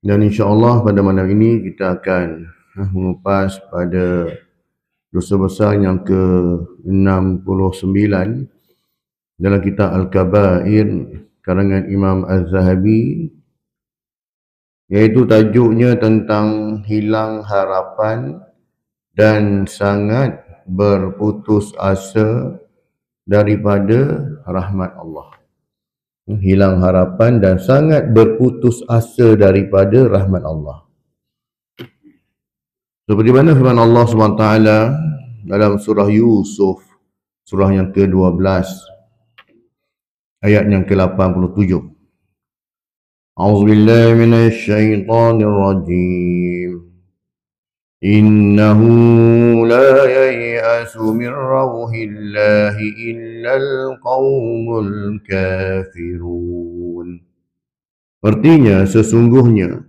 Dan insya-Allah pada malam ini kita akan mengupas pada dosa besar yang ke-69 dalam kitab Al-Kabair karangan Imam Az-Zahabi, iaitu tajuknya tentang hilang harapan dan sangat berputus asa daripada rahmat Allah. Hilang harapan dan sangat berputus asa daripada rahmat Allah. Seperti mana firman Allah SWT dalam surah Yusuf, surah yang ke-12, ayat yang ke-87. A'udzubillahi minasyaitonir rajim. Innahu la yai'asu min rauhillahi illal qaumul kafirun. Artinya, sesungguhnya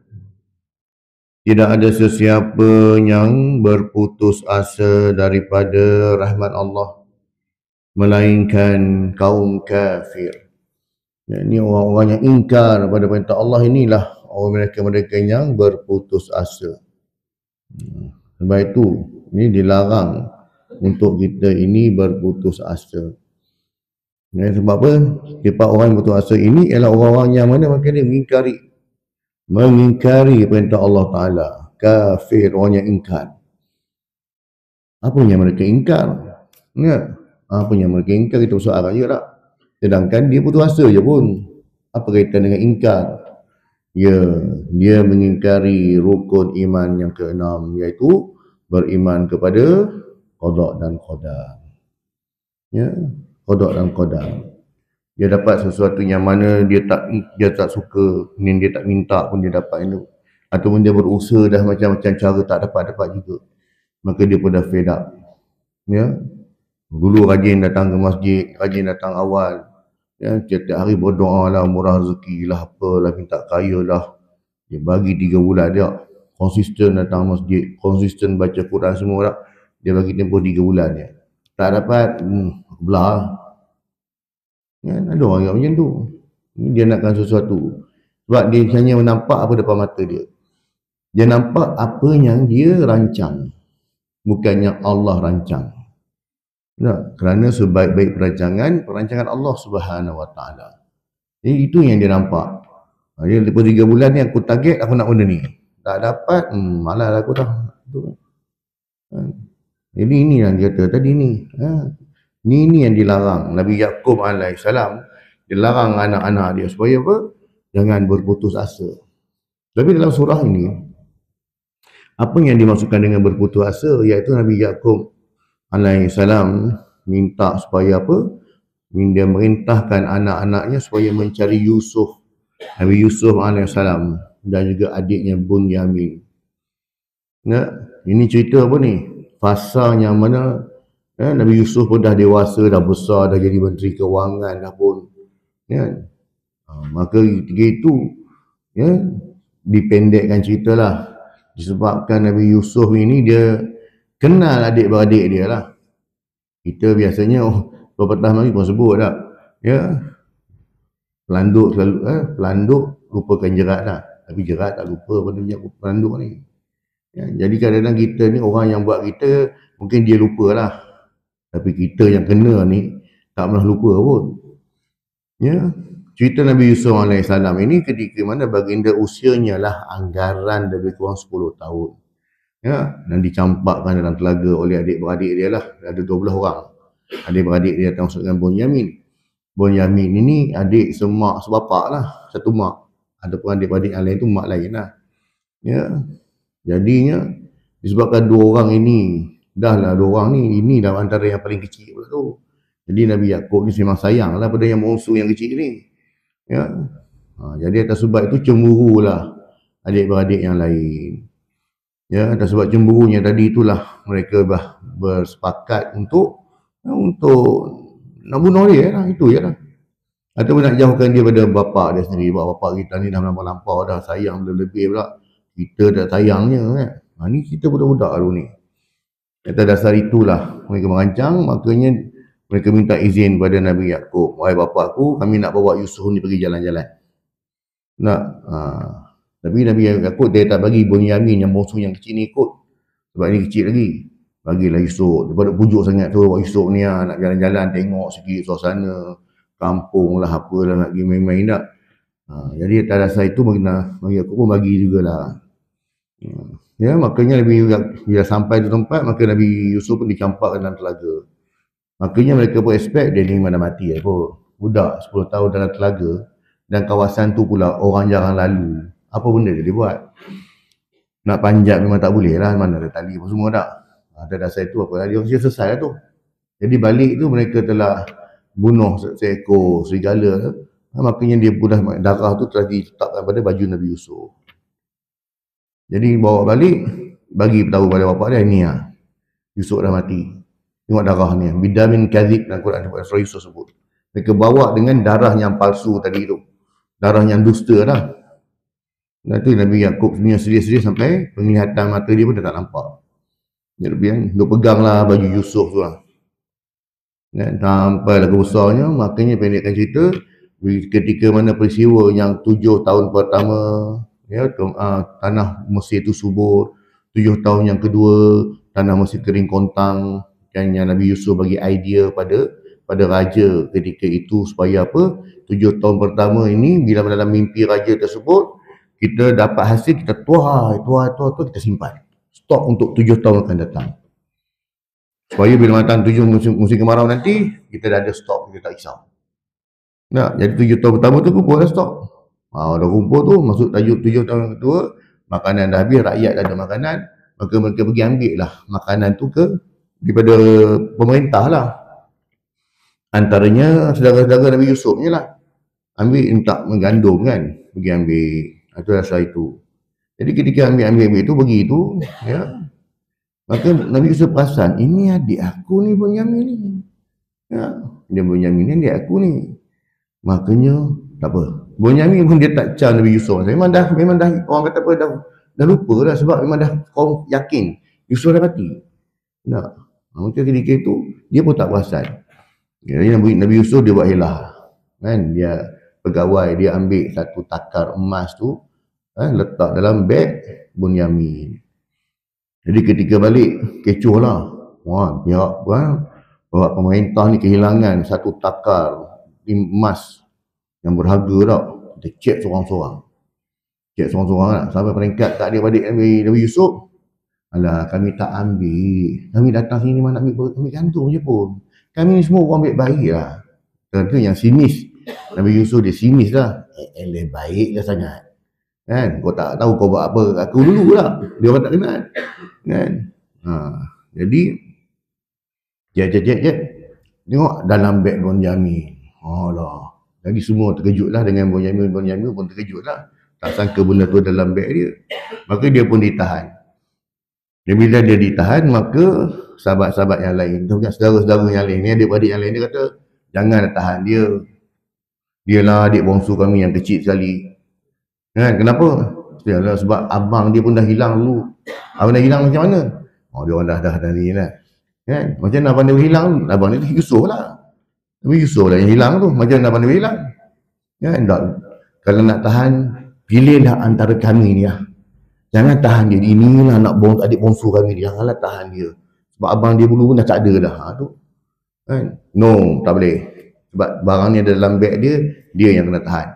tidak ada sesiapa yang berputus asa daripada rahmat Allah melainkan kaum kafir. Ini orang-orang yang ingkar pada perintah Allah, inilah orang mereka yang berputus asa. Sebab itu ini dilarang untuk kita ini berputus asa. Sebab apa? Sebab orang yang berputus asa ini ialah orang-orang yang mana mereka dia mengingkari perintah Allah Ta'ala. Kafir, orang yang ingkar. Apa yang mereka ingkar? Apa yang mereka ingkar, kita soal je tak? Sedangkan dia putus asa je pun. Apa kaitan dengan ingkar? Ya, dia mengingkari rukun iman yang ke-6, iaitu beriman kepada qada dan qadar. Ya, qada dan qadar. Dia dapat sesuatu yang mana dia tak suka, dia tak minta pun dia dapat itu. Ataupun dia berusaha dah macam-macam cara tak dapat juga. Maka dia pun dah fed up. Ya. Dulu rajin datang ke masjid, rajin datang awal. Ya, setiap hari berdoa lah, murah rezeki lah, apalah, minta kaya lah. Dia bagi 3 bulan dia konsisten datang masjid, konsisten baca Quran semua lah. Dia bagi tempoh 3 bulan je. Tak dapat, belah. Ya, ada orang yang macam tu. Dia nakkan sesuatu. Sebab dia hanya nampak apa depan mata dia. Dia nampak apa yang dia rancang, bukannya Allah rancang. Nah, kerana sebaik-baik perancangan Allah Subhanahu Wa Taala. Jadi itu yang dia nampak. Dia lepas 3 bulan ni aku target, aku nak benda ni. Tak dapat, malas aku dah. Jadi ini yang dia kata tadi ni. Ini yang dilarang. Nabi Yaqub alaihissalam dilarang anak-anak dia supaya apa? Jangan berputus asa. Tapi dalam surah ini, apa yang dimaksudkan dengan berputus asa? Iaitu Nabi Yaqub alaihissalam minta supaya apa? Dia merintahkan anak-anaknya supaya mencari Yusuf. Nabi Yusuf alaihissalam dan juga adiknya Bunyamin. Ya, ini cerita apa ni? Fasa yang mana Nabi Yusuf pun dah dewasa, dah besar, dah jadi menteri kewangan dah pun. Ya. Maka ketika itu ya, dipendekkan ceritalah. Disebabkan Nabi Yusuf ini dia kenal adik-beradik dia lah. Kita biasanya pepatah mari pun sebut tak. Ya. Pelanduk selalu pelanduk lupakan jerat lah. Tapi jerat tak lupa pada pelanduk ni. Ya, jadi kadang-kadang kita ni orang yang buat kita mungkin dia lupalah. Tapi kita yang kena ni tak pernah lupa pun. Ya. Cerita Nabi Yusuf alaihissalam ini ketika mana baginda usianya lah anggaran lebih kurang 10 tahun. Ya, dan dicampakkan dalam telaga oleh adik-beradik dia lah. Ada 12 orang. Adik-beradik dia termasuk dengan Bunyamin. Bunyamin ini adik semak sebapak lah. Satu mak. Ataupun adik-beradik yang lain tu mak lain lah. Ya. Jadinya disebabkan 2 orang ini, dah lah 2 orang ni, ini dah antara yang paling kecil pula tu. Jadi Nabi Yaqub ni memang sayang lah pada yang bongsu yang kecil ni. Ya. Jadi atas sebab itu cemburulah adik-beradik yang lain. Ya, atas sebab cemburunya tadi itulah mereka bersepakat untuk nak bunuh dia lah, itu je lah. Ataupun nak jauhkan dia pada bapa dia sendiri. Sebab bapa kita ni dah melampau dah, sayang lebih pula. Kita dah sayangnya kan. Ni kita budak-budak dulu ni. Atas dasar itulah mereka merancang, makanya mereka minta izin pada Nabi Yaqub. Wahai bapa aku, kami nak bawa Yusuf ni pergi jalan-jalan. Tapi Nabi Yakub dia tak bagi Bunyamin yang bongsu yang kecil ni ikut. Sebab ni kecil lagi. Bagilah Yusuf. Daripada pujuk sangat tu, Yusuf ni nak jalan-jalan tengok sikit suasana kampung lah, apalah nak pergi main-main tak. Jadi atas dasar itu Nabi Yakub pun bagi jugalah. Ya, makanya bila sampai di tempat, maka Nabi Yusuf pun dicampakkan dalam telaga. Makanya mereka pun expect dia ni mana mati apa. Budak 10 tahun dalam telaga dan kawasan tu pula orang jarang lalu. Apa benda dia buat? Nak panjat memang tak boleh lah, mana ada tali apa semua tak. Atas dasar itu apa, dia selesai lah tu. Jadi balik tu mereka telah bunuh seekor serigala. Makanya dia pun darah tu telah diletakkan pada baju Nabi Yusuf. Jadi bawa balik, bagi tahu pada bapak dia, ni Yusuf dah mati. Tengok darah ni, bidamin kadhib dalam Quran, surah Yusuf sebut. Mereka bawa dengan darah yang palsu tadi tu. Darah yang dusta dah. Nanti Nabi Yakub punya sedih-sedih sampai penglihatan mata dia pun dah tak nampak. Dia pegang lah baju Yusuf tu lah. Dan sampai lagu besarnya, makanya pendekkan cerita, ketika mana peristiwa yang 7 tahun pertama, ya, tanah Mesir itu subur, 7 tahun yang kedua, tanah Mesir kering kontang, kan, yang Nabi Yusuf bagi idea pada raja ketika itu supaya apa, 7 tahun pertama ini bila dalam mimpi raja tersebut kita dapat hasil, kita tuai kita simpan stok untuk 7 tahun akan datang, supaya bila datang 7 musim kemarau nanti kita dah ada stok, kita tak risau. Nah, jadi 7 tahun pertama tu kumpul dah stok. Dah kumpul tu, masuk tajuk 7 tahun kedua, makanan dah habis, rakyat dah ada makanan, maka mereka pergi ambil lah makanan tu daripada pemerintah lah. Antaranya saudara-saudara Nabi Yusuf ni lah. Ambil minta menggandum kan, pergi ambil. Itu rasa itu. Jadi ketika ambil itu, begitu, ya. Maka Nabi Yusuf perasan, ini adik aku ni Bunyamin ni. Ya, dia Bunyamin ni adik aku ni. Makanya tak apa. Bunyamin pun dia tak car Nabi Yusuf. Memang dah orang kata apa, dah lupa dah, sebab memang dah kau yakin Yusuf dah mati. Nah, maka ketika itu dia pun tak perasan. Jadi Nabi Yusuf dia buat helah. Kan, dia pegawai, dia ambil satu takar emas tu, letak dalam beg Bunyamin. Jadi ketika balik, kecoh lah. Pihak pemerintah ni kehilangan satu takar emas yang berharga tak. Kita cek seorang-seorang. Lah. Sampai peringkat tak ada balik Nabi Yusuf. Alah, kami tak ambil. Kami datang sini mana ambil gantung je pun. Kami ni semua orang baik-baik lah. Tentu yang sinis. Nabi Yusuf dia sinis lah. Baik lah sangat. Kan? Kau tak tahu kau buat apa. Aku dulu lah. Dia orang tak kenal. Kan? Jadi, jep. Tengok dalam beg Bunyamin. Alah. Jadi semua terkejut lah dengan Bunyamin pun terkejut lah. Tak sangka benda tu dalam beg dia. Maka dia pun ditahan. Dan bila dia ditahan, maka sahabat-sahabat yang lain, saudara-saudara yang lain, adik-adik yang lain, dia kata, jangan tahan dia. Dialah adik bongsu kami yang kecil sekali. Kan? Kenapa? Sebab abang dia pun dah hilang dulu. Abang dah hilang macam mana? Dia orang dah ni lah. Kan? Macam mana abang dia hilang? Abang dia Yusuf lah. Tapi Yusuf lah yang hilang tu. Macam mana abang dia hilang? Kan? Kalau nak tahan, pilihlah antara kami ni lah. Jangan tahan dia. Inilah adik bongsu kami ni. Janganlah tahan dia. Sebab abang dia dulu pun dah tak ada dah. Tu. Kan? No, tak boleh. Sebab barang ni ada dalam beg dia yang kena tahan.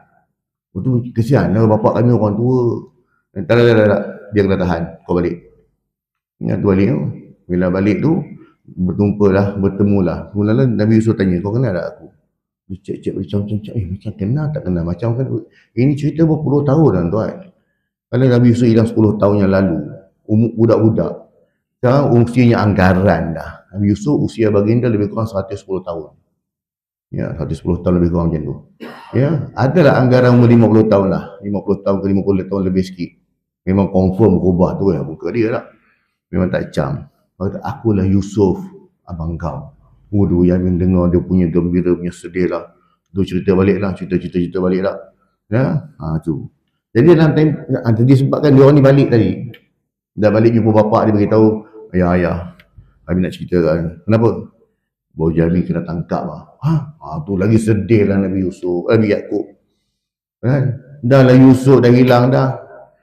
Itu kesian lah, bapak kami orang tua. Tak. Dia kena tahan. Kau balik. Ingat tu balik tu. Bila balik tu, bertemulah. Mula-mula Nabi Yusuf tanya, kau kenal tak aku? Dia cek macam kenal tak kenal. Macam kan, ini cerita berpuluh tahun kan tuan. Kalau Nabi Yusuf hilang 10 tahun yang lalu, budak-budak. Sekarang usianya anggaran dah. Nabi Yusuf usia baginda lebih kurang 110 tahun. Ya, 110 tahun lebih kurang macam tu. Ya, adalah anggaran umur 50 tahun lah. 50 tahun ke 50 tahun lebih sikit. Memang confirm berubah tu ya, muka dia lah. Memang tak cam. Akulah Yusuf, abang kau. Waduh, yang dengar dia punya gembira, punya sedih lah. Tu cerita balik lah, cerita balik lah. Ya, tu. Jadi dalam time, disebabkan dia orang ni balik tadi. Dah balik jumpa bapak dia beritahu, ayah, kami nak cerita kan. Kenapa? Bunyamin kena tangkap lah. Tu lagi sedih lah Nabi Yusuf, Nabi Yakub. Kan? Dah lah Yusuf dah hilang dah.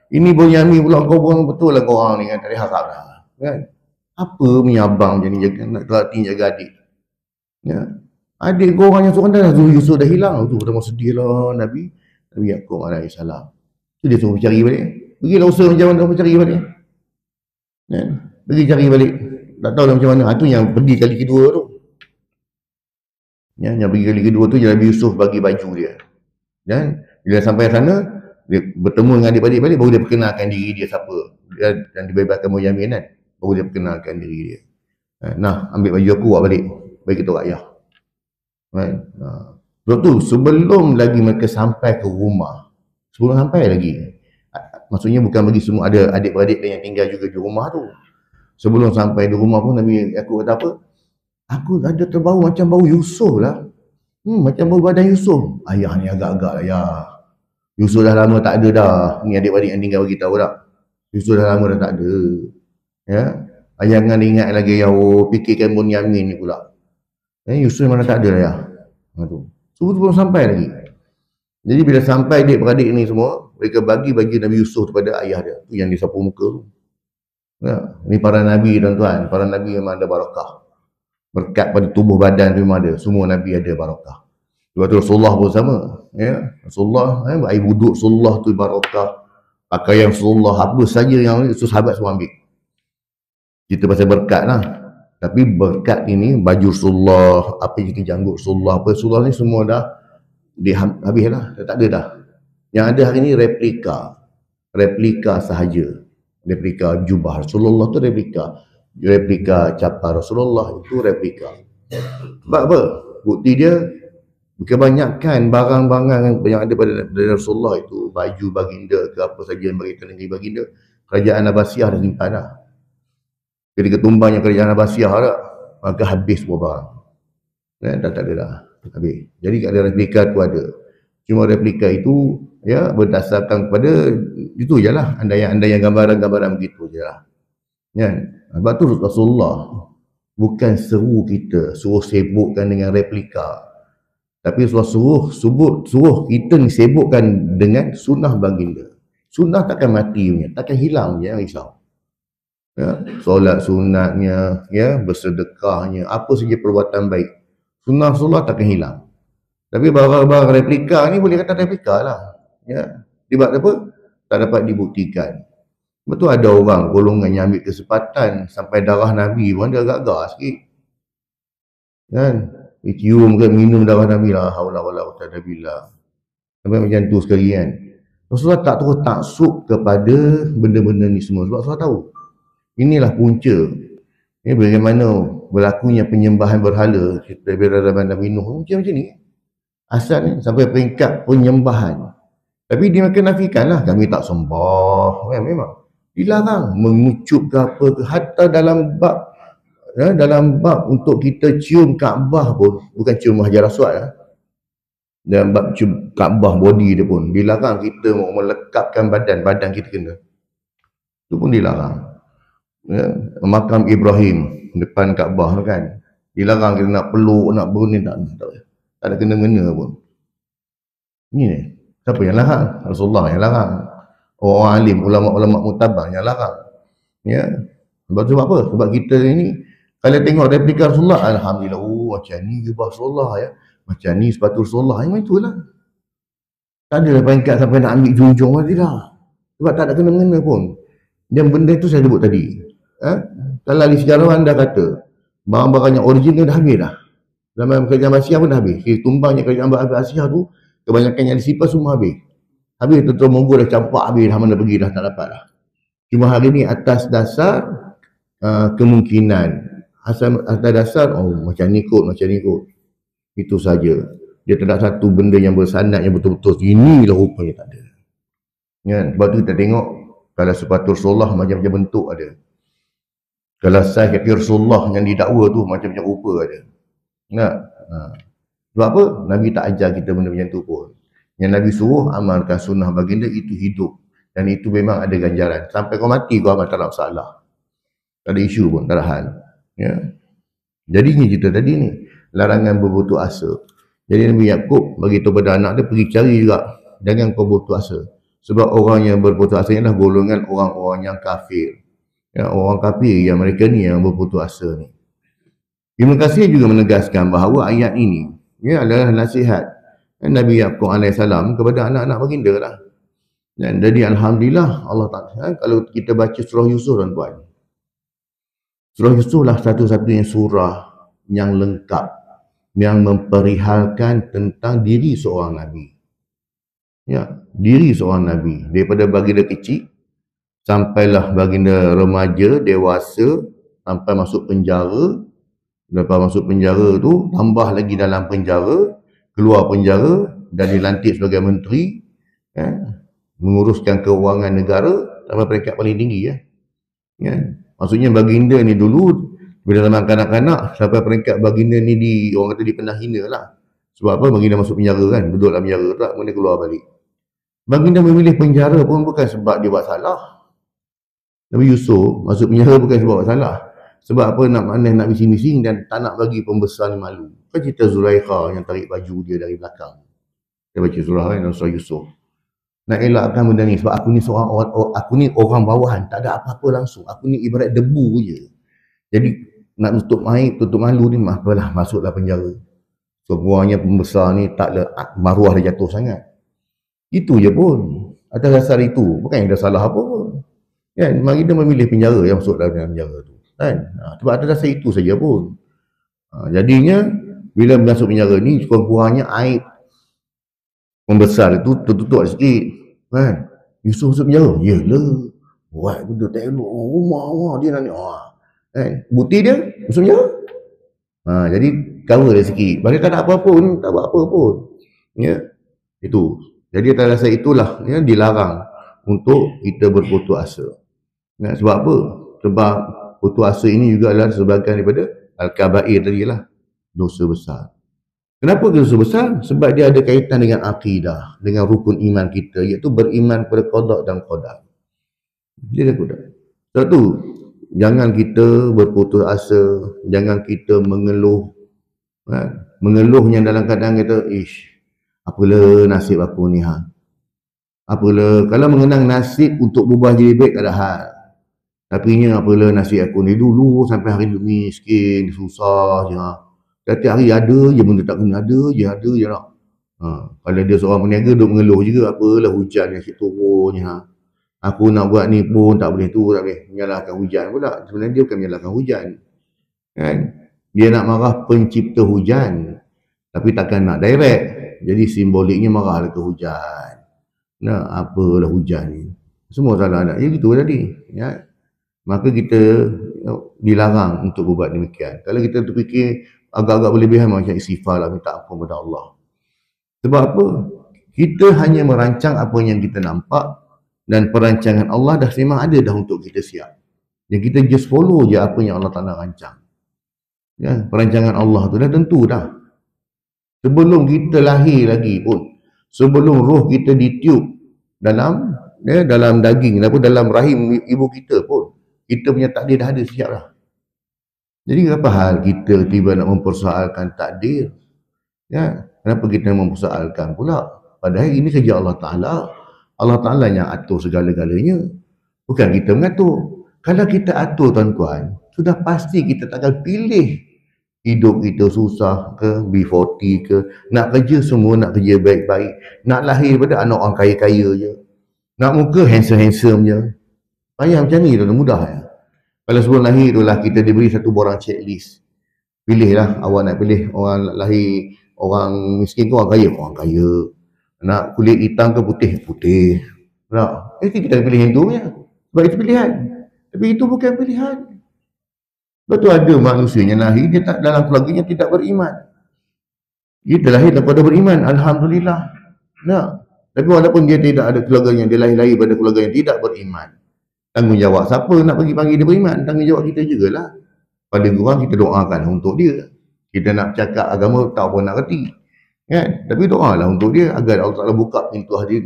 Ini Bunyamin pula, kau buang betul lah kau orang ni kan, tak ada harap lah. Kan? Apa punya abang macam ni jaga, nak terhati jaga adik. Ya. Adik kau orang yang seorang dah Yusuf dah hilang. Tu dah mau sedih lah Nabi Yaqub alaihissalam. Tu dia suruh cari balik. Pergilah usaha macam mana cari balik. Ya. Pergi cari balik. Tak tahu lah macam mana. Itu yang pergi kali kedua tu. Ya, yang pergi kali kedua tu Nabi Yusuf bagi baju dia. Dan bila sampai sana, dia bertemu dengan adik-adik balik, baru dia perkenalkan diri dia siapa. Dan dibebaskan Bunyamin kan. Baru dia perkenalkan diri dia. Nah, ambil baju aku buat balik. Bagi kita ayah. Right? Sebab tu sebelum lagi mereka sampai ke rumah, sebelum sampai lagi, maksudnya bukan bagi semua, ada adik-beradik yang tinggal juga di rumah tu. Sebelum sampai di rumah pun Nabi aku kata apa? Aku ada terbau macam bau Yusuf lah. Macam bau badan Yusuf. Ayah ni agak-agak lah ya. Yusuf dah lama tak ada dah. Ni adik-adik yang tinggal bagi tahu tak. Yusuf dah lama dah tak ada. Ya. Jangan ingat lagi ya, fikirkan Bunyamin ni pula. Yusuf mana tak ada lah ya. Semua tu belum sampai lagi. Jadi bila sampai adik-beradik ni semua, mereka bagi Nabi Yusuf kepada ayah dia. Tu yang disapu muka tu. Ya. Ni para Nabi tuan-tuan. Para Nabi memang ada barakah. Berkat pada tubuh badan tu memang ada. Semua Nabi ada barakah. Sebab tu Rasulullah pun sama. Ya. Rasulullah, air wuduk Rasulullah tu barakah. Pakaian Rasulullah, apa saja yang sahabat semua ambil. Kita pasal berkat lah. Tapi berkat ini, baju Rasulullah, apa yang kita janggut Rasulullah, apa Rasulullah ni semua dah habis lah. Tak ada dah. Yang ada hari ni replika sahaja. Replika jubah Rasulullah tu replika capar Rasulullah itu replika. Sebab apa? Bukti dia kebanyakan barang-barang yang ada pada Rasulullah itu, baju baginda ke apa saja yang berkaitan dengan baginda, kerajaan Abbasiyah dah simpan dah. Ketika tumbangnya kerajaan Abbasiyah dah, maka habis semua barang. Tak ada dah. Habis. Jadi ada replika tu ada. Cuma replika itu ya berdasarkan kepada itu je lah. Andaian gambaran-gambaran begitu je lah. Ya. Sebab tu Rasulullah bukan suruh sibukkan dengan replika. Tapi Rasulullah suruh kita ni sibukkan dengan sunnah baginda. Sunnah takkan mati punya, takkan hilang, jangan risau. Ya, solat sunatnya, ya, bersedekahnya, apa saja perbuatan baik. Sunnah Rasulullah takkan hilang. Tapi barang-barang replika ni boleh kata replika lah. Ya. Sebab apa? Tak dapat dibuktikan. Betul ada orang golongan yang ambil kesempatan sampai darah Nabi pun dia agak-agak sikit. Kan? Cium ke minum darah Nabi lah. Haula wala quwwata illa billah. Sampai macam tu sekali kan. Rasulullah tak terus taksub kepada benda-benda ni semua. Sebab Rasulullah tahu. Inilah punca. Ini bagaimana berlakunya penyembahan berhala daripada Nabi Nuh. Macam ni. Asalnya sampai peringkat penyembahan. Tapi dia makin nafikan lah. Kami tak sembah. Memang. Dilarang mengucup ke apa ke. Hatta dalam bab untuk kita cium Kaabah pun. Bukan cium Hajar Aswad lah. Dalam bab cium Kaabah body dia pun. Dilarang kita melekapkan badan kita kena. Itu pun dilarang. Ya, makam Ibrahim depan Kaabah kan. Dilarang kita nak peluk, nak berni, tak ada kena-mena pun. Ini siapa yang larang? Rasulullah yang larang. Orang alim, ulama-ulama mutabar yang larang. Ya. Sebab tu apa? Sebab kita ini kalau tengok replika Rasulullah, alhamdulillah, macam ni jubah Rasulullah ya. Macam ni sepatu Rasulullah, memang itulah. Tak ada peringkat sampai nak ambil junjung lagi lah. Sebab tak ada kena-mena pun. Dan benda itu saya sebut tadi. Kalau ahli sejarawan dah kata barang-barang yang original dah habis dah. Zaman kerajaan Abbasiyah pun dah habis. Tumbangnya kerajaan Abbasiyah tu kebanyakan yang disimpan semua habis. Habis tuan-tuan Mongol dah campak habis dah, mana pergi dah tak dapat dah. Cuma hari ni atas dasar kemungkinan, atas dasar macam ni kot. Itu saja. Dia tak ada satu benda yang bersanad yang betul-betul inilah rupanya, tak ada. Ya, sebab tu kita tengok kalau sepatu Rasulullah macam-macam bentuk ada. Kalau saiz kaki Rasulullah yang didakwa tu macam-macam rupa ada. Sebab apa? Nabi tak ajar kita benda macam tu pun. Yang Nabi suruh amalkan sunnah baginda itu hidup. Dan itu memang ada ganjaran. Sampai kau mati kau amal, tak ada masalah. Tak ada isu pun, tak ada hal. Ya. Jadinya cerita tadi ni, larangan berputus asa. Jadi Nabi Yaqub bagi tahu pada anak dia, pergi cari juga. Jangan kau berputus asa. Sebab orang yang berputus asa ialah golongan orang-orang yang kafir. Ya, orang kafir yang mereka ni yang berputus asa ni. Ibn Katsir juga menegaskan bahawa ayat ini adalah nasihat Nabi Yaqub AS kepada anak-anak baginda lah. Dan jadi Alhamdulillah Allah Ta'ala, kalau kita baca surah Yusuf tuan-tuan, surah Yusuf lah satu-satunya surah yang lengkap, yang memperihalkan tentang diri seorang Nabi. Ya, diri seorang Nabi. Daripada baginda kecil, sampailah baginda remaja, dewasa, sampai masuk penjara. Lepas masuk penjara tu, tambah lagi dalam penjara, keluar penjara dan dilantik sebagai menteri, ya, menguruskan keuangan negara sampai peringkat paling tinggi. Ya. Maksudnya baginda ni dulu, bila zaman kanak-kanak, sampai peringkat baginda ni orang kata pernah hina lah. Sebab apa? Baginda masuk penjara kan, duduk dalam penjara tak, kemudian keluar balik. Baginda memilih penjara pun bukan sebab dia buat salah. Nabi Yusuf masuk penjara bukan sebab buat salah. Sebab apa? Nak bising-bising dan tak nak bagi pembesar ni malu. Kan cerita Zulaikha yang tarik baju dia dari belakang. Kita baca surah kan, dalam surah Yusuf. Nak elakkan benda ni sebab aku ni orang bawahan, tak ada apa-apa langsung. Aku ni ibarat debu je. Jadi nak tutup aib, tutup malu ni, apalah, masuklah penjara. Semuanya pembesar ni taklah maruah dia jatuh sangat. Itu je pun. Atas dasar itu, bukan ada salah apa pun. Kan, baginda memilih penjara yang masuk dalam penjara tu. Kan? Sebab atas dasar itu saja pun. Jadinya, bila masuk penjara ni, kurang-kurangnya aib pembesar itu tertutup sikit. Kan? Yusuf masuk penjara? Yelah. Buat benda tak elok. Rumah dia nak ni. Kan? Bukti dia masuk penjara. Jadi cover dia sikit. Bagi tak ada apa pun, tak buat apa pun. Ya. Itu. Jadi atas dasar itulah ya, dilarang untuk kita berputus asa. Ya, sebab apa? Sebab putus asa ini juga adalah sebahagian daripada al-kabair tadi lah. Dosa besar. Kenapa dosa besar? Sebab dia ada kaitan dengan akidah, dengan rukun iman kita, iaitu beriman pada qada dan qadar. Dia ada qadar. Sebab tu, jangan kita berputus asa, jangan kita mengeluh. Mengeluhnya dalam keadaan kita, apalah nasib aku ni apalah, kalau mengenang nasib untuk berubah jadi baik tak ada hal. Tapi ni apalah nasib aku ni dulu sampai hari ni miskin, susah je. Setiap hari ada je benda tak kena, ada je lah. Kalau dia seorang peniaga duk mengeluh juga, apalah hujan yang asyik turun. Aku nak buat ni pun tak boleh tu, tak boleh. Menyalahkan hujan pula. Sebenarnya dia bukan menyalahkan hujan. Kan? Dia nak marah pencipta hujan. Tapi takkan nak direct. Jadi simboliknya marahlah ke hujan. Nah, apalah hujan ni. Semua salah nak. Ya gitu tadi. Ya. Maka kita dilarang untuk berbuat demikian. Kalau kita terfikir agak-agak berlebihan, macam istighfar lah, minta ampun kepada Allah. Sebab apa? Kita hanya merancang apa yang kita nampak dan perancangan Allah dah memang ada dah untuk kita siap. Yang kita just follow je apa yang Allah Ta'ala rancang. Ya, perancangan Allah tu dah tentu dah. Sebelum kita lahir lagi pun, sebelum roh kita ditiup dalam daging ataupun dalam rahim ibu kita pun, kita punya takdir dah ada siap dah. Jadi apa hal kita tiba nak mempersoalkan takdir? Ya, kenapa kita mempersoalkan pula? Padahal ini kerja Allah Ta'ala. Allah Ta'ala yang atur segala-galanya. Bukan kita mengatur. Kalau kita atur tuan-tuan, sudah pasti kita takkan pilih hidup kita susah ke, B40 ke, nak kerja semua, nak kerja baik-baik, nak lahir pada anak orang kaya-kaya je, nak muka handsome-handsome je. Payah macam ni tu mudah ya. Kalau sebelum lahir tu lah kita diberi satu borang checklist. Pilihlah, awak nak pilih orang lahir orang miskin ke orang kaya. Nak kulit hitam ke putih? Putih. Nak, kita pilih yang tu ya. Sebab itu pilihan. Tapi itu bukan pilihan. Sebab tu ada manusia yang lahir, dia tak, dalam keluarganya tidak beriman. Kita lahir daripada beriman, Alhamdulillah. Nah, tapi walaupun dia tidak ada keluarganya, dia lahir pada keluarga yang tidak beriman. Tanggungjawab siapa nak bagi panggil dia beriman? Tanggungjawab kita jugalah. Pada kurang kita doakan untuk dia. Kita nak cakap agama, tak apa nak reti. Kan? Tapi doalah untuk dia agar Allah Ta'ala buka pintu hati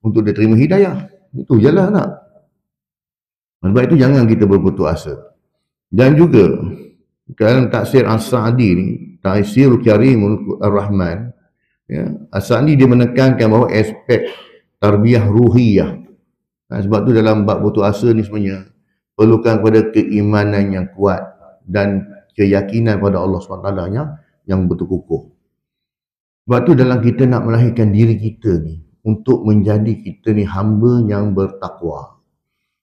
untuk dia terima hidayah. Itu je lah nak. Sebab itu jangan kita berputus asa. Dan juga dalam tafsir As-Sa'di ni, Tafsirul Karimul Ar-Rahman, ya, As-Sa'di dia menekankan bahawa aspek tarbiyah ruhiyah. Sebab tu dalam bab putus asa ni sebenarnya perlukan kepada keimanan yang kuat dan keyakinan pada Allah SWT yang betul kukuh. Sebab tu dalam kita nak melahirkan diri kita ni untuk menjadi kita ni hamba yang bertakwa.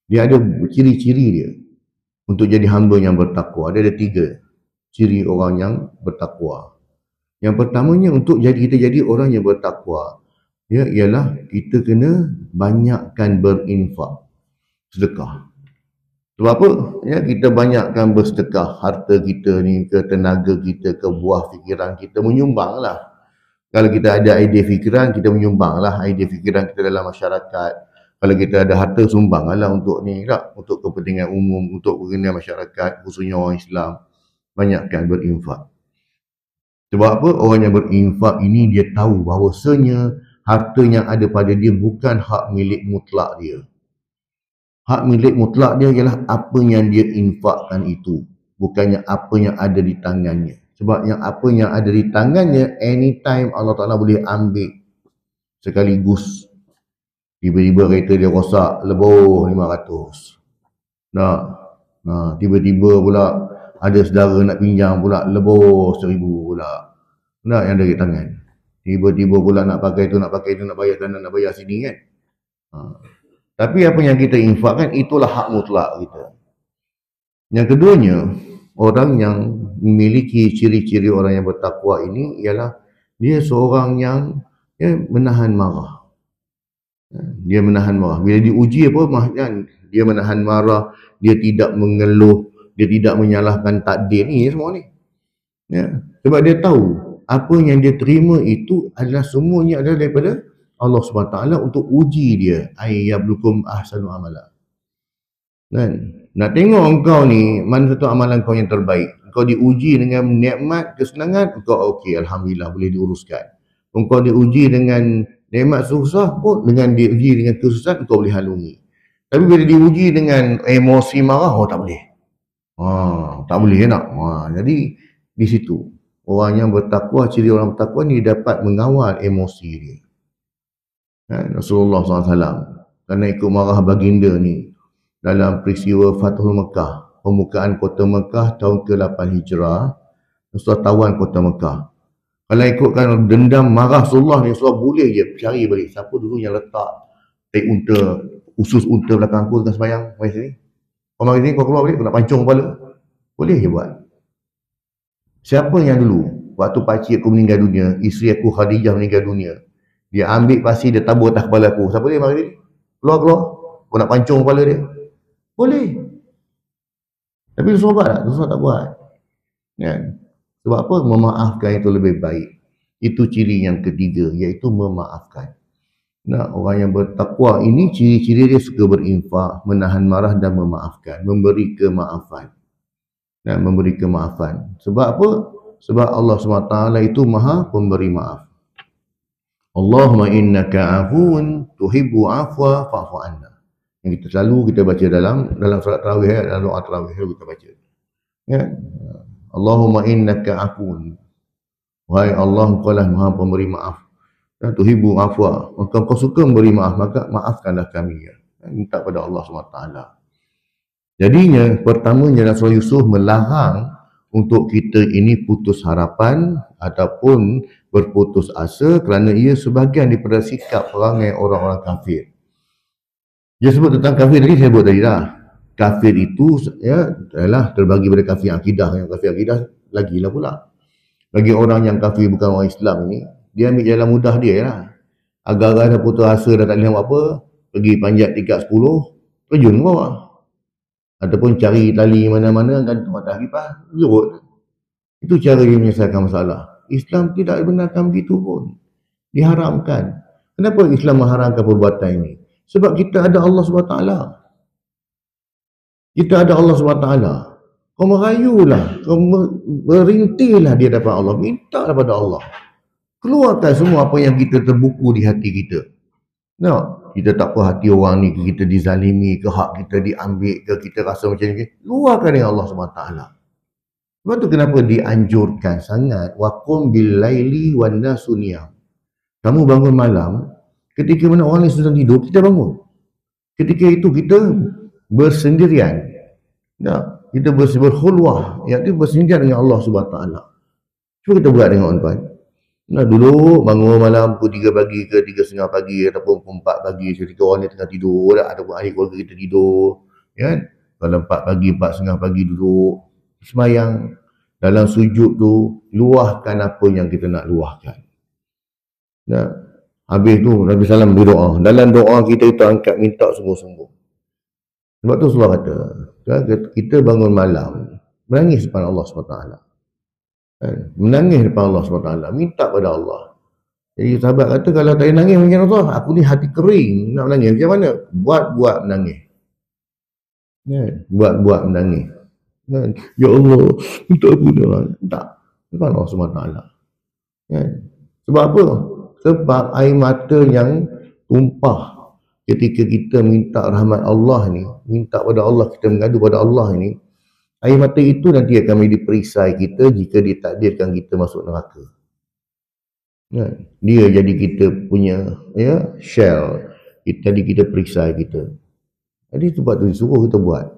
Dia ada ciri-ciri dia untuk jadi hamba yang bertakwa. Dia ada 3 ciri orang yang bertakwa. Yang pertamanya untuk kita jadi orang yang bertakwa, ialah kita kena banyakkan berinfak, sedekah. Sebab apa? Kita banyakkan bersedekah harta kita ni, ke tenaga kita, ke buah fikiran kita, menyumbang lah. Kalau kita ada idea fikiran, kita menyumbang lah idea fikiran kita dalam masyarakat. Kalau kita ada harta, sumbang lah untuk ni lah, untuk kepentingan umum, untuk kepentingan masyarakat, khususnya orang Islam. Banyakkan berinfak. Sebab apa? Orang yang berinfak ini dia tahu bahawasanya harta yang ada pada dia bukan hak milik mutlak dia. Hak milik mutlak dia ialah apa yang dia infakkan itu, bukannya apa yang ada di tangannya. Sebab yang apa yang ada di tangannya, anytime Allah Ta'ala boleh ambil sekaligus. Tiba-tiba kereta dia rosak, lebur 500. Tiba-tiba pula ada saudara nak pinjam pula, lebur 1000 pula. Yang dari tangan. Tiba-tiba pula nak pakai tu, nak bayar sana, nak bayar sini kan. Tapi apa yang kita infakkan, itulah hak mutlak kita. Yang keduanya, orang yang memiliki ciri-ciri orang yang bertakwa ini ialah dia seorang yang menahan marah. Dia menahan marah. Bila diuji apa, dia menahan marah, dia tidak mengeluh, dia tidak menyalahkan takdir ni semua ni. Sebab dia tahu apa yang dia terima itu adalah semuanya adalah daripada Allah SWT untuk uji dia. Ayyablukum ahsanu amala. Nak tengok engkau ni mana satu amalan kau yang terbaik. Engkau diuji dengan nikmat kesenangan, engkau okey, alhamdulillah boleh diuruskan. Engkau diuji dengan nikmat susah pun, dengan diuji dengan kesusahan, engkau boleh halungi. Tapi bila diuji dengan emosi marah, tak boleh. Tak boleh nak. Jadi di situ orang yang bertakwa, ciri orang bertakwa ni dapat mengawal emosi dia. Rasulullah SAW kerana ikut marah baginda ni dalam peristiwa Fathul Mekah, pembukaan kota Mekah tahun ke-8 Hijrah, Rasulullah tawan kota Mekah. Kalau ikutkan dendam marah Rasulullah ni, Rasulullah boleh je cari balik siapa dulu yang letak unta, usus unta belakang aku dengan sembahyang. Mari sini. Kau mari sini, kau keluar balik, kau nak pancung kepala. Boleh je buat. Siapa yang dulu waktu pakcik aku meninggal dunia, isteri aku Khadijah meninggal dunia, dia ambil pasir, dia tabur atas kepala aku. Siapa dia mari ni? Keluar. Kau nak pancung kepala dia. Boleh. Tapi Rasulullah buat tak? Rasulullah tak buat. Sebab apa? Memaafkan itu lebih baik. Itu ciri yang ketiga, iaitu memaafkan. Orang yang bertakwa ini ciri-ciri dia suka berinfak, menahan marah dan memaafkan, memberi kemaafan. Memberi kemaafan. Sebab apa? Sebab Allah SWT itu maha pemberi maaf. Allahumma innaka afun tuhibbu afwa fa'fu anna. Yang kita selalu kita baca dalam solat tarawih, dalam doa tarawih kita baca. Allahumma innaka afun. Wahai Allah, engkau lah maha pemberi maaf. Tuhibbu afwa. Maka kau suka memberi maaf, maka maafkanlah kami. Minta pada Allah SWT. Jadinya, pertamanya Rasulullah Yusuf melarang untuk kita ini putus harapan ataupun berputus asa kerana ia sebahagian daripada sikap perangai orang-orang kafir. Dia sebut tentang kafir tadi, saya sebut tadi dah. Kafir itu adalah terbagi pada kafir akidah. Yang kafir akidah lagilah pula. Bagi orang yang kafir bukan orang Islam ni, dia ambil jalan mudah dia lah. Agar-agar dah putus asa, dah tak boleh buat apa, pergi panjat tingkat 10, terjun ke bawah. Ataupun cari tali mana-mana, gantung atas kipas, zurut. Itu cara dia menyelesaikan masalah. Islam tidak benarkan begitu pun. Diharamkan. Kenapa Islam mengharamkan perbuatan ini? Sebab kita ada Allah SWT. Kita ada Allah SWT. Kau merayulah, kau berintilah dia dapat Allah. Minta daripada Allah. Keluarkan semua apa yang kita terbuku di hati kita. Kita tak apa hati orang ni, kita dizalimi ke, hak kita diambil ke, kita rasa macam ni. Luarkan dengan Allah SWT. Sebab tu kenapa dianjurkan sangat waqum bil laili wan nasu niyam. Kamu bangun malam, Ketika mana orang lain sedang tidur, kita bangun. Ketika itu kita bersendirian. Kita berkhulwah, iaitu bersendirian dengan Allah Subhanahu Wa Taala. Cuba kita buat dengan tuan. Dulu bangun malam pukul 3 pagi ke 3.30 pagi ataupun pukul 4 pagi ketika orang ni tengah tidur ataupun ahli keluarga kita tidur, kan? Kalau 4 pagi, 4.30 pagi duduk sembahyang, dalam sujud tu luahkan apa yang kita nak luahkan. Habis tu Nabi Sallam berdoa. Dalam doa kita itu angkat minta sungguh-sungguh. Sebab tu Rasulullah kata, kita bangun malam menangis kepada Allah SWT. Menangis kepada Allah SWT, minta pada Allah. Jadi sahabat kata, kalau tak nangis macam Allah, aku ni hati kering nak menangis. Macam mana? Buat menangis. Buat menangis. Ya Allah, minta ampun. Tak. Kepada Allah SWT. Sebab apa? Sebab air mata yang tumpah ketika kita minta rahmat Allah ni, minta pada Allah, kita mengadu pada Allah ni, air mata itu nanti akan menjadi perisai kita jika ditakdirkan kita masuk neraka. Dia jadi kita punya shell, jadi kita perisai kita. Jadi sebab tu disuruh kita buat.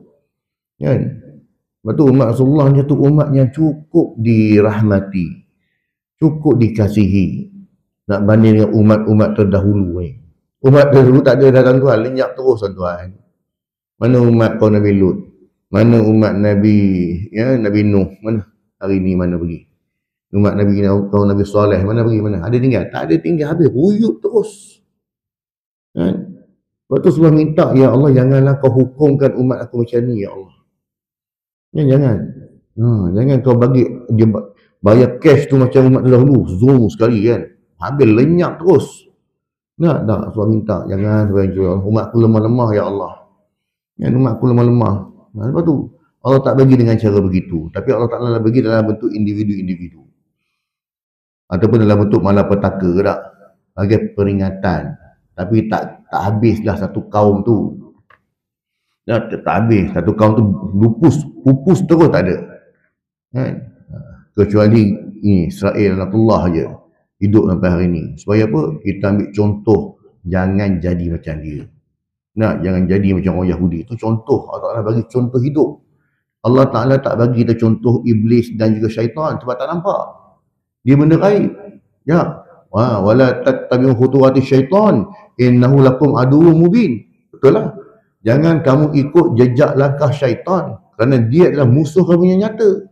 Sebab tu umat Rasulullah ni tu umat yang cukup dirahmati, cukup dikasihi. Nak banding dengan umat-umat terdahulu ni. Umat terdahulu tak ada dah tuan, lenyap terus tuan. Mana umat kaum Nabi Lut? Mana umat Nabi Nabi Nuh? Mana hari ni mana pergi? Umat Nabi kaum Nabi Saleh mana pergi? Mana? Ada tinggal? Tak ada tinggal, habis ruyuk terus. Lepas tu Rasulullah minta, ya Allah janganlah kau hukumkan umat aku macam ni ya Allah. Jangan. Jangan kau bagi dia bayar cash tu macam umat terdahulu, zoom sekali kan. Habis lenyap terus. Tak, Rasulullah minta, jangan umat aku lemah-lemah ya Allah. Umat aku lemah-lemah. Lepas tu Allah tak bagi dengan cara begitu, tapi Allah Ta'ala bagi dalam bentuk individu-individu ataupun dalam bentuk malapetaka ke tak, bagi peringatan. Tapi tak habislah satu kaum tu. Tak habis satu kaum tu, pupus terus tak ada. Kecuali ini Israel Natullah je hidup sampai hari ni. Supaya apa? Kita ambil contoh, jangan jadi macam dia. Jangan jadi macam orang Yahudi. Itu contoh. Allah Ta'ala bagi contoh hidup. Allah Ta'ala tak bagi kita contoh iblis dan juga syaitan sebab tak nampak. Dia benda gaib. Wala tattabi'u khutuwati syaitan innahu lakum aduwwun mubin. Betul lah. Jangan kamu ikut jejak langkah syaitan kerana dia adalah musuh kamu yang nyata.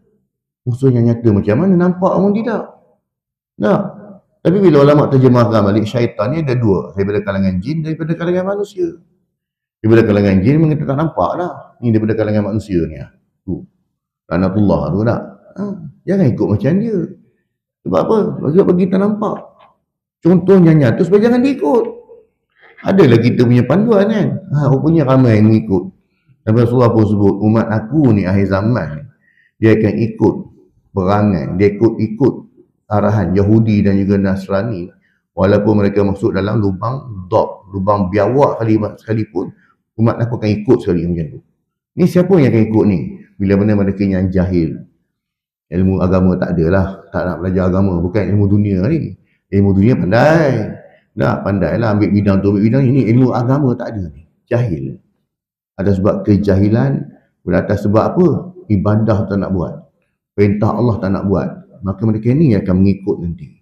Musuh yang nyata macam mana? Nampak pun tidak. Tapi bila ulama terjemahkan balik, syaitan ni ada dua, daripada kalangan jin, daripada kalangan manusia. Daripada kalangan jin memang kita tak nampak lah. Ni daripada kalangan manusia ni. Lanatullah tu tak. Jangan ikut macam dia. Sebab apa? Bagi kita nampak. Contohnya nyata supaya jangan diikut. Adalah kita punya panduan kan. Rupanya ramai yang mengikut. Dan Rasulullah pun sebut, umat aku ni akhir zaman, dia akan ikut perangai, dia ikut arahan Yahudi dan juga Nasrani, walaupun mereka masuk dalam lubang biawak sekalipun, umat aku akan ikut sekali macam tu. Ni siapa yang akan ikut ni? Bila mana mereka yang jahil, ilmu agama tak ada lah, tak nak belajar agama, bukan ilmu dunia ni. Ilmu dunia pandai lah, ambil bidang tu, ambil bidang ni. Ilmu agama tak ada ni, jahil. Ada sebab kejahilan, atas sebab apa? Ibadah tak nak buat, perintah Allah tak nak buat, maka mereka ni akan mengikut nanti.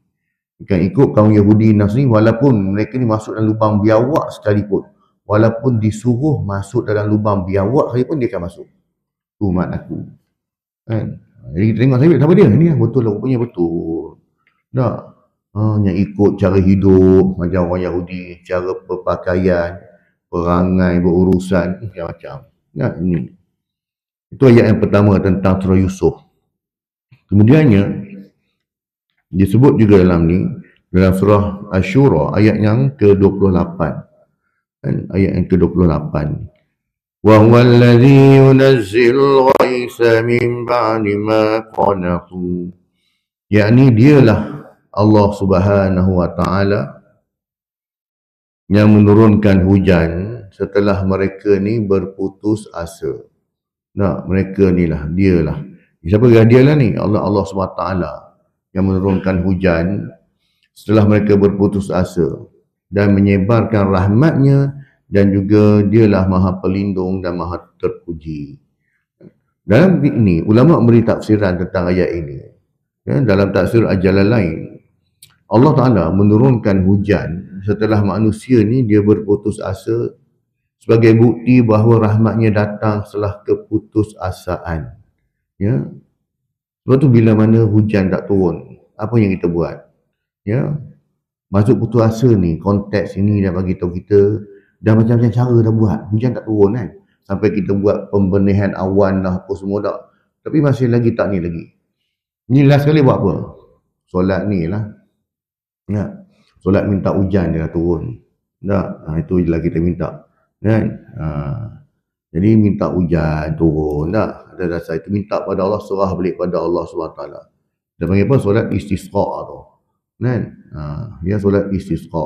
Akan ikut kaum Yahudi Nasrani walaupun mereka ni masuk dalam lubang biawak sekalipun. Walaupun disuruh masuk dalam lubang biawak sekalipun, dia akan masuk. Umat aku. Jadi kita tengok siapa dia? Ni betul lah, rupanya betul. Tak? Yang ikut cara hidup macam orang Yahudi, cara berpakaian, perangai, berurusan, macam-macam. Ini. Itu ayat yang pertama tentang surah Yusuf. Kemudiannya disebut juga dalam surah Asy-Syura ayat yang ke-28. Ayat yang ke-28. Wa huwal ladzi yunazzilul ghaitsa min ba'di ma qanatu. Yakni dialah Allah Subhanahu wa taala yang menurunkan hujan setelah mereka ni berputus asa. Mereka ni lah, dialah. Siapa dia lah ni? Allah SWT yang menurunkan hujan setelah mereka berputus asa. dan menyebarkan rahmatnya, dan juga dialah maha pelindung dan maha terpuji. Dalam ini, ulama beri tafsiran tentang ayat ini. Dalam tafsir Al-Jalalain, Allah Ta'ala menurunkan hujan setelah manusia ni dia berputus asa sebagai bukti bahawa rahmatnya datang setelah keputusasaan. Ya. Sebab tu bila mana hujan tak turun, apa yang kita buat? Ya. Masuk putus asa ni, konteks ini dah bagi tahu kita dah macam-macam cara dah buat. Hujan tak turun kan. Sampai kita buat pembenihan awan dah apa semua dah. Tapi masih lagi tak ni lagi. Ni last sekali buat apa? Solat ni lah. Ya. Solat minta hujan dia dah turun. Tak? Itu je lah kita minta. Kan? Jadi minta hujan turun. Tak? Ada dasar itu minta pada Allah, serah balik pada Allah SWT. Dia panggil apa? Solat istisqa tu. Kan? Dia solat istisqa.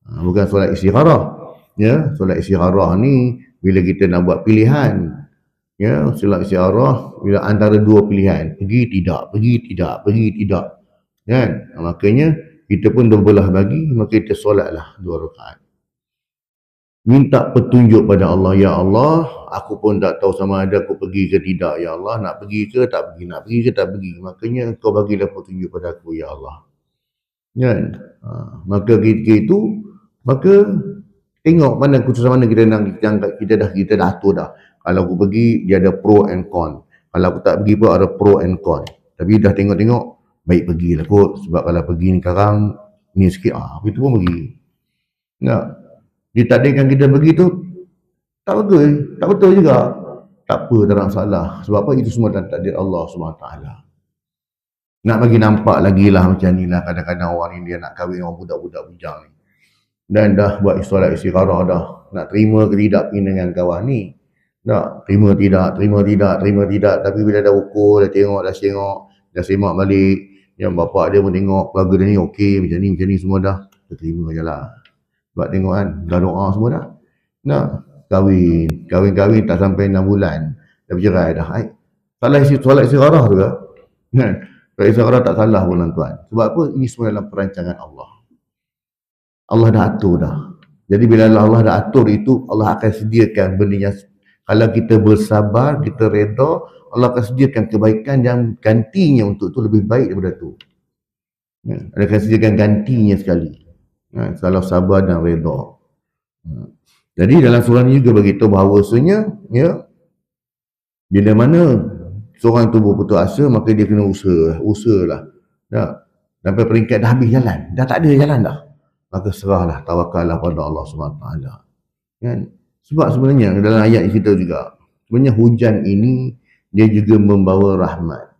Bukan solat istikharah. Ya, solat istikharah ni bila kita nak buat pilihan. Ya, solat istikharah bila antara dua pilihan, pergi tidak, pergi tidak, pergi tidak. Kan? Makanya kita pun berbelah bagi, maka kita solatlah 2 rakaat. Minta petunjuk pada Allah. Ya Allah, aku pun tak tahu sama ada aku pergi ke tidak. Ya Allah, nak pergi ke tak pergi, nak pergi ke tak pergi. Makanya kau bagilah petunjuk pada aku, Ya Allah. Kan? Maka ketika itu, maka tengok mana keputusan mana kita nak kita dah atur dah. Kalau aku pergi, dia ada pro and con. Kalau aku tak pergi pun ada pro and con. Tapi dah tengok-tengok, baik pergilah kot. Sebab kalau pergi ni sekarang, ni sikit, begitu pun pergi. Tak? Ditakdirkan kita pergi tu, tak betul juga. Tak apa, tak ada masalah. Sebab apa? Itu semua dalam takdir Allah SWT. Nak bagi nampak lagi lah macam ni lah. Kadang-kadang orang ni dia nak kahwin orang budak-budak bujang ni. Dan dah buat solat istikharah dah. Nak terima ke tidak pergi dengan kawan ni. Tak, terima tidak. Tapi bila dah ukur, dah tengok, dah semak balik. Yang bapak dia pun tengok, keluarga dia ni okey, macam ni semua dah. Dia terima je lah. Sebab tengok kan, dah doa semua dah. Nak kahwin tak sampai 6 bulan. Dah bercerai dah. Salah solat istikharah tu ke? Kan? Solat istikharah tak salah pun tuan. Sebab apa? Ini semua dalam perancangan Allah. Allah dah atur dah. Jadi bila Allah dah atur itu, Allah akan sediakan benda yang, kalau kita bersabar, kita reda, Allah akan sediakan kebaikan yang gantinya untuk itu lebih baik daripada itu. Ya, Allah akan sediakan gantinya sekali. Ya, kalau sabar dan reda. Jadi dalam surah ini juga beritahu bahawasanya, ya, bila mana seorang tu berputus asa, maka dia kena usahalah. Ya, sampai peringkat dah habis jalan, dah tak ada jalan dah. Maka serahlah, tawakallah pada Allah SWT. Kan? Sebab sebenarnya dalam ayat kita juga, sebenarnya hujan ini dia juga membawa rahmat.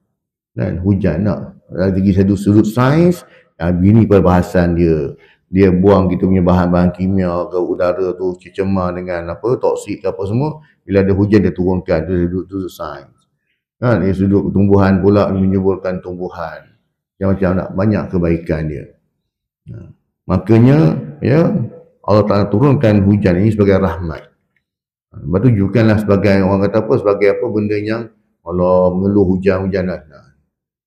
Kan? Hujan nak dari segi satu sudut sains, ini perbahasan dia. Dia buang kita punya bahan-bahan kimia ke udara tu, cemar dengan apa, toksik ke apa semua. Bila ada hujan dia turunkan, dia sudut sains. Kan? Dia sudut tumbuhan pula menyuburkan tumbuhan. Yang macam nak banyak kebaikan dia. Makanya ya Allah Ta'ala turunkan hujan ini sebagai rahmat. Lepas tu bukanlah sebagai orang kata apa, sebagai apa benda yang Allah mengeluh hujan-hujanan.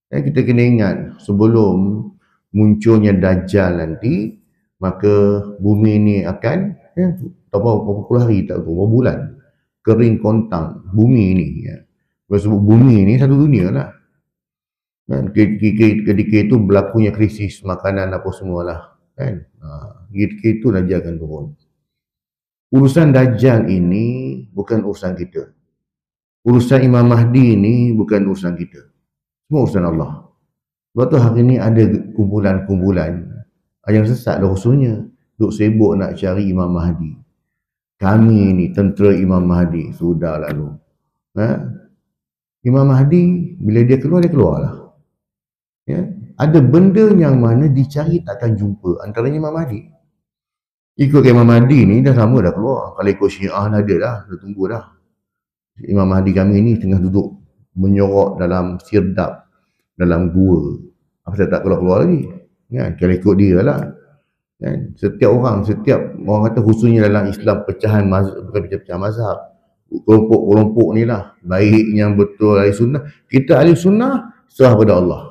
Kita kena ingat sebelum munculnya Dajjal nanti, maka bumi ini akan tak tahu berapa puluh hari, tak tahu berapa bulan kering kontang bumi ini. Sebab bumi ini satu dunia lah. Ketika itu berlakunya krisis makanan apa semualah. Kan? Ketika itu Dajjal akan turun. Urusan Dajjal ini bukan urusan kita. Urusan Imam Mahdi ini bukan urusan kita. Semua urusan Allah. Sebab tu hari ini ada kumpulan-kumpulan yang sesat lah usulnya. Duk sibuk nak cari Imam Mahdi. Kami ni tentera Imam Mahdi. Sudah lalu. Imam Mahdi, bila dia keluar lah. Ya? Ada benda yang mana dicari takkan jumpa. Antaranya Imam Mahdi. Ikut Imam Mahdi ni dah lama dah keluar. Kalau ikut Syiah dah ada dah. Dah tunggu dah. Imam Mahdi kami ni tengah duduk menyorok dalam sirdap. Dalam gua. Apa saya tak keluar-keluar lagi. Kan? Kalau ikut dia lah. Kan? Setiap orang kata khususnya dalam Islam pecahan mazhab, bukan pecahan mazhab. Kelompok-kelompok ni lah. Baik yang betul ahli sunnah. Kita ahli sunnah, serah pada Allah.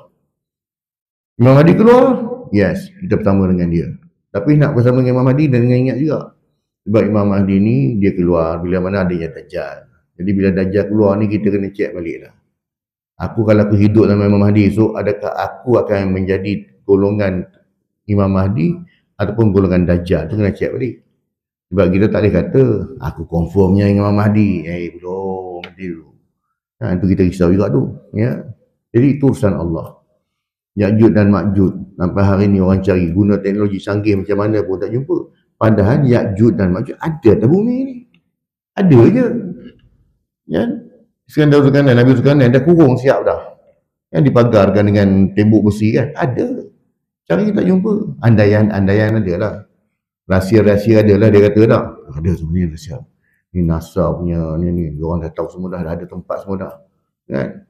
Imam Mahdi keluar, yes, kita pertama dengan dia. Tapi nak bersama dengan Imam Mahdi dan ingat juga. Sebab Imam Mahdi ni dia keluar bila mana adanya Dajjal. Jadi bila Dajjal keluar ni kita kena cek balik lah. Aku kalau aku hidup dalam Imam Mahdi, so adakah aku akan menjadi golongan Imam Mahdi ataupun golongan Dajjal? Tu kena cek balik. Sebab kita tak boleh kata aku confirmnya Imam Mahdi. Belum dulu. Itu kita risau juga tu, ya. Jadi itu urusan Allah. Ya'jud dan Ma'jud sampai hari ni orang cari guna teknologi canggih macam mana pun tak jumpa. Padahal Ya'jud dan Ma'jud ada atas bumi ni. Ada je. Ya. Iskandar Zulkarnain, Nabi Zulkarnain dah kurung siap dah. Yang dipagarkan dengan tembok besi kan. Ada. Cari tak jumpa. Andaian ada lah. Rahsia-rahsia ada lah dia kata tak. Ada sebenarnya rahsia. Ni NASA punya ni. Orang dah tahu semua dah ada tempat semua dah. Kan?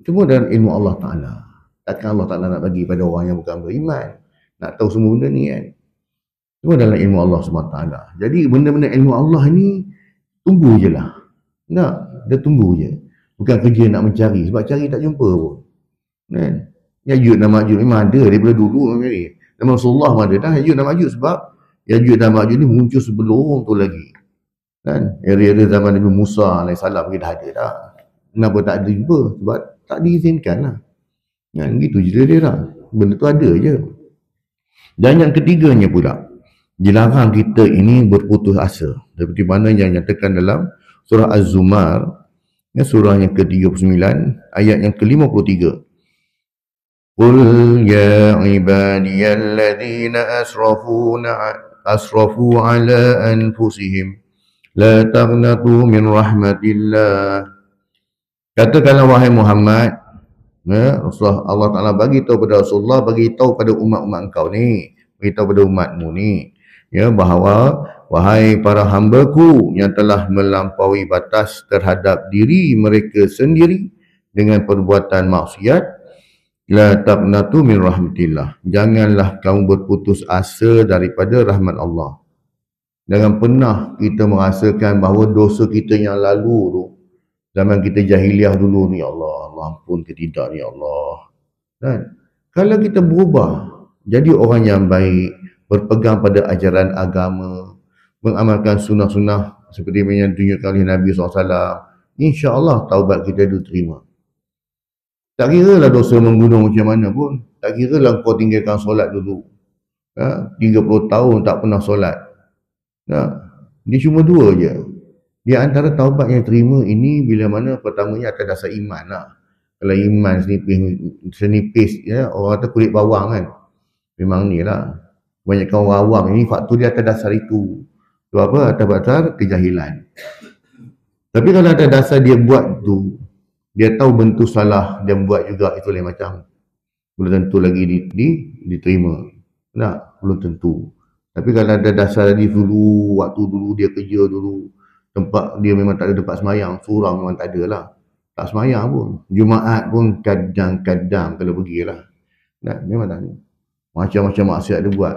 Cuma dalam ilmu Allah Ta'ala. Takkan Allah Ta'ala nak bagi pada orang yang bukan beriman. Nak tahu semua benda ni kan. Cuma dalam ilmu Allah SWT. Jadi benda-benda ilmu Allah ni tunggu je lah. Tak, dia tunggu je. Bukan kerja nak mencari. Sebab cari tak jumpa pun. Kan? Ya'jud dan Ma'jud memang ada daripada dulu. Nama Rasulullah pun ada dah Ya'jud dan Ma'jud. Sebab Ya'jud dan Ma'jud ni muncul sebelum tu lagi. Kan? Era-era zaman Nabi Musa AS kita dah ada dah. Kenapa tak ada jumpa? Sebab tak diizinkan lah. Kan? Gitu je dia dah. Benda tu ada je. Dan yang ketiganya pula, dilarang kita ini berputus asa. Seperti mana yang nyatakan dalam surah Az-Zumar, surah yang ke-39, ayat yang ke-53. Qul ya ibadiyalladzina asrafu ala anfusihim la taghnatu min rahmatillah. Katakanlah wahai Muhammad, Rasulullah, Allah Ta'ala bagi tahu pada Rasulullah, bagi tahu pada umat-umat engkau ni, bagi tahu pada umatmu ni, ya, bahawa wahai para hambaku yang telah melampaui batas terhadap diri mereka sendiri dengan perbuatan maksiat, la taqnatu min rahmatillah. Janganlah kamu berputus asa daripada rahmat Allah. Jangan pernah kita merasakan bahawa dosa kita yang lalu tu, zaman kita jahiliah dulu ni, Allah ampun ke tidak ni Allah. Kan? Kalau kita berubah jadi orang yang baik, berpegang pada ajaran agama, mengamalkan sunnah-sunnah seperti yang ditunjukkan oleh Nabi SAW, insya-Allah taubat kita diterima. Tak kira lah dosa menggunung macam mana pun. Tak kira lah kau tinggalkan solat dulu. 30 tahun tak pernah solat. Dia cuma dua je. Di antara taubat yang terima ini bila mana pertamanya atas dasar iman lah. Kalau iman senipis ya, orang kata kulit bawang kan. Memang ni lah. Kebanyakan orang awam ini faktor dia atas dasar itu. Itu apa? Atas dasar kejahilan. Tapi kalau atas dasar dia buat tu, dia tahu bentuk salah dia buat juga, itu lain macam. Belum tentu lagi diterima. Tak? Belum tentu. Tapi kalau ada dasar tadi dulu, waktu dulu dia kerja dulu, tempat dia memang tak ada tempat semayang, surau memang tak ada lah. Tak semayang pun. Jumaat pun kadang-kadang kalau pergilah. Nah, memang tak ada. Macam-macam maksiat dia buat.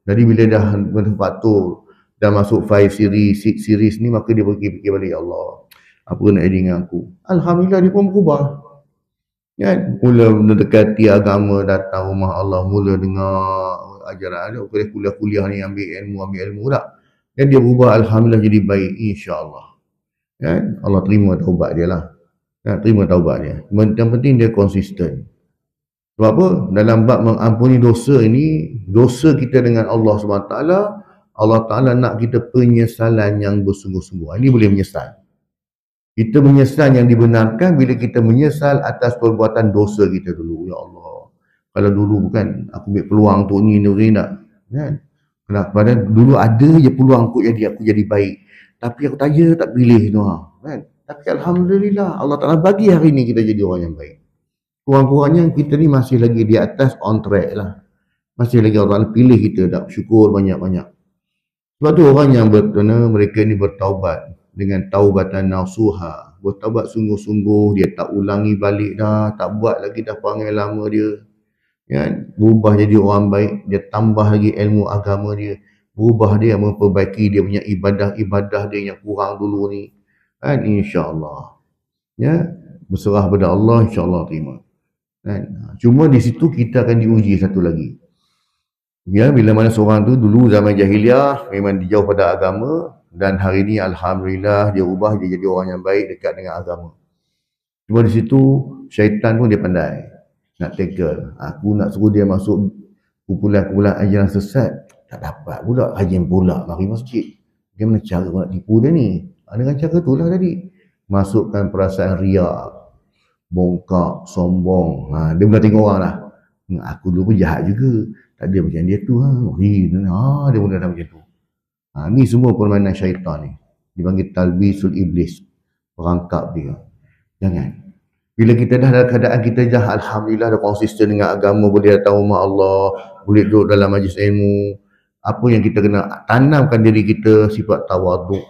Jadi bila dah faktor, dah masuk 5 series, 6 series ni, maka dia fikir balik, ya Allah, apa nak jadi dengan aku? Alhamdulillah dia pun berubah. Kan? Mula mendekati agama, datang rumah Allah, mula dengar ajaran ada, kuliah-kuliah ni ambil ilmu tak. Dan dia berubah, alhamdulillah jadi baik, insya-Allah. Kan? Allah terima taubat dia lah. Terima taubat dia. Yang penting dia konsisten. Sebab apa? Dalam bab mengampuni dosa ini, dosa kita dengan Allah SWT, Allah Ta'ala nak kita penyesalan yang bersungguh-sungguh. Ini boleh menyesal. Kita menyesal yang dibenarkan bila kita menyesal atas perbuatan dosa kita dulu. Ya Allah, kalau dulu bukan aku ambil peluang untuk ni tak. Kan? Kenapa? Dulu ada je peluang aku jadi baik. Tapi aku tak pilih tu. Kan? Tapi alhamdulillah Allah Ta'ala bagi hari ni kita jadi orang yang baik. Kurang-kurangnya kita ni masih lagi di atas on track lah. Masih lagi Allah Ta'ala pilih kita, tak syukur banyak-banyak. Sebab tu orang yang mereka ni bertaubat dengan taubatan nasuha, bertaubat sungguh-sungguh, dia tak ulangi balik dah, tak buat lagi dah perangai lama dia. Kan? Berubah jadi orang baik, dia tambah lagi ilmu agama dia, berubah dia, memperbaiki dia punya ibadah-ibadah dia yang kurang dulu ni. Kan? InsyaAllah. Ya? Berserah pada Allah, insyaAllah terima. Kan? Cuma di situ kita akan diuji satu lagi. Ya, bila mana seorang tu dulu zaman jahiliah memang dia jauh pada agama, dan hari ni alhamdulillah dia ubah, dia jadi orang yang baik dekat dengan agama. Cuma di situ syaitan pun dia pandai nak tackle. Aku nak suruh dia masuk kumpulan-kumpulan ajaran sesat, tak dapat pula, rajin pula mari masjid. Bagaimana cara nak tipu dia ni? Dengan cara tu lah tadi, masukkan perasaan riak, bongkak, sombong. Dia mula tengok orang lah, aku dulu pun jahat juga, tak ada macam dia tu. Dia mula dah macam tu. Ni semua permainan syaitan ni, dipanggil talbisul iblis, perangkap dia. Jangan. Bila kita dah dalam keadaan kita dah alhamdulillah dah konsisten dengan agama, boleh datang rumah Allah, boleh duduk dalam majlis ilmu, apa yang kita kena tanamkan diri kita sifat tawaduk,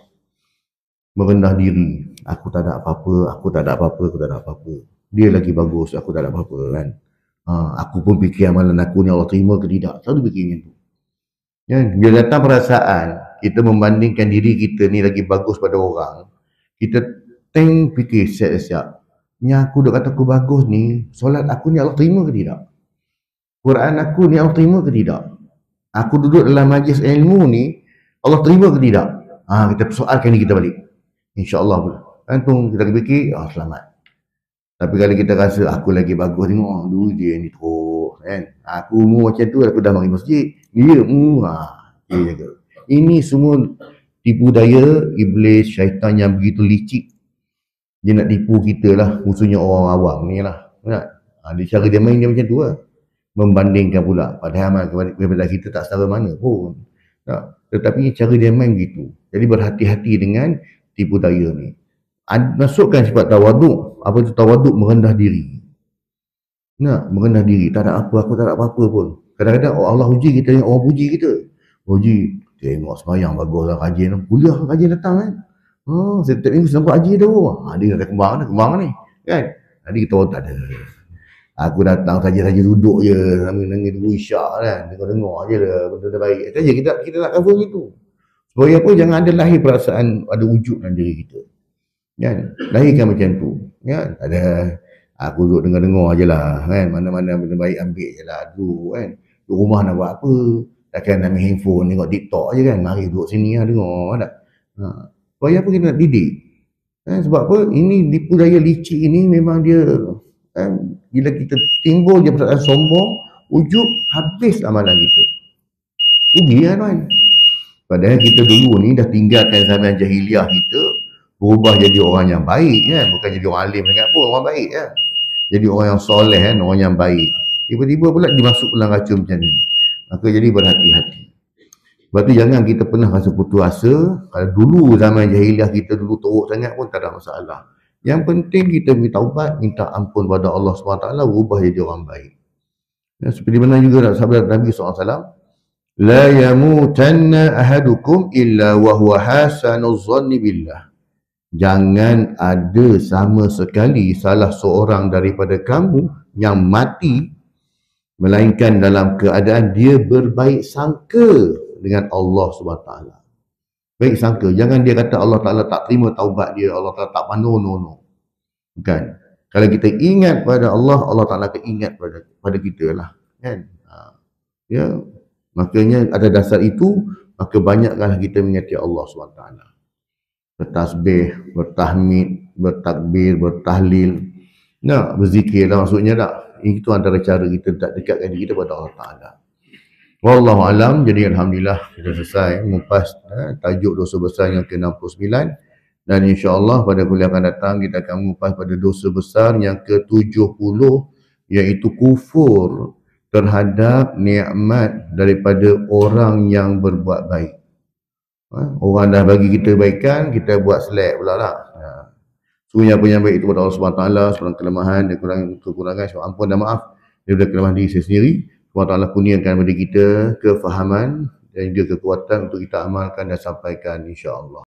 merendah diri. Aku tak ada apa-apa, aku tak ada apa-apa, aku tak ada apa-apa. Dia lagi bagus, aku tak ada apa-apa kan. Aku pun fikir amalan aku ni Allah terima ke tidak, selalu fikir macam tu. Ya, bila datang perasaan kita membandingkan diri kita ni lagi bagus pada orang, kita fikir siap-siap, yang aku duk kata aku bagus ni, solat aku ni Allah terima ke tidak? Quran aku ni Allah terima ke tidak? Aku duduk dalam majlis ilmu ni Allah terima ke tidak? Kita persoalkan ni kita balik. InsyaAllah pula. Antum kita fikir, selamat. Tapi kalau kita rasa aku lagi bagus, tengok dulu dia ni teruk kan. Aku umur macam tu aku dah mari masjid. Dia dia jaga. Ini semua tipu daya iblis, syaitan yang begitu licik. Dia nak tipu kita lah, khususnya orang awam ni lah. Dia cara dia main dia macam tu lah. Membandingkan pula, padahal kepada kita tak setara mana pun. Tetapi cara dia main begitu. Jadi berhati-hati dengan tipu daya ni. Masukkan sifat tawaduk. Apa itu tawaduk? Merendah diri. Merendah diri. Tak ada apa, aku tak ada apa-apa pun. Kadang-kadang Allah uji kita dengan orang puji kita. Puji, tengok sembahyang bagus lah, rajin. Kuliah rajin datang kan. Setiap minggu nampak haji tu. Dia dah kembang ni. Kan? Jadi kita orang tak ada. Aku datang saja duduk je sambil nangis dulu isyak kan. Dengar-dengar je lah benda baik. Saja kita nak cover gitu. Supaya apa? Jangan ada lahir perasaan ada wujud dalam diri kita. Kan? Lahirkan macam tu. Kan? Ada aku duduk dengar-dengar je lah kan. Mana-mana benda baik ambil je lah dulu kan. Duduk rumah nak buat apa? Takkan nak main handphone tengok TikTok je kan. Mari duduk sini lah dengar tak. Supaya apa kita nak didik. Sebab apa? Ini tipu daya licik ini memang dia bila kita timbul dia perasaan sombong, ujub, habis amalan kita. Rugi kan tuan. Padahal kita dulu ni dah tinggalkan zaman jahiliah kita, berubah jadi orang yang baik kan, bukan jadi orang alim sangat pun, orang baik kan. Jadi orang yang soleh kan, orang yang baik. Tiba-tiba pula dimasuk dalam racun macam ni. Maka jadi berhati-hati. Sebab tu jangan kita pernah rasa putus asa. Kalau dulu zaman jahiliah kita dulu teruk sangat pun tak ada masalah. Yang penting kita minta taubat, minta ampun pada Allah SWT, berubah jadi orang baik. Seperti mana juga sahabat Nabi SAW, la yamutanna ahadukum illa wa huwa hasanuz zanni billah. Jangan ada sama sekali salah seorang daripada kamu yang mati melainkan dalam keadaan dia berbaik sangka dengan Allah SWT. Baik sangka. Jangan dia kata Allah Ta'ala tak terima taubat dia, Allah Ta'ala tak pandang, no. Bukan. Kalau kita ingat pada Allah, Allah Ta'ala akan ingat pada kita lah. Kan? Ya. Makanya ada dasar itu, maka banyaklah kita mengingati Allah SWT. Bertasbih, bertahmid, bertakbir, bertahlil. Berzikir lah maksudnya tak. Itu antara cara kita tak dekatkan diri kita pada Allah Ta'ala. Wallahu alam. Jadi alhamdulillah kita selesai mengupas tajuk dosa besar yang ke-69, dan insya-Allah pada kuliah akan datang kita akan mengupas pada dosa besar yang ke-70, iaitu kufur terhadap nikmat daripada orang yang berbuat baik. Orang dah bagi kita kebaikan, kita buat selek pula lah. Sungguhnya apa yang baik itu pada Allah SWT, sebarang kelemahan dan kekurangan, saya ampun dan maaf daripada kelemahan diri saya sendiri. Allah Ta'ala kurniakan kepada kita kefahaman dan juga kekuatan untuk kita amalkan dan sampaikan insya-Allah.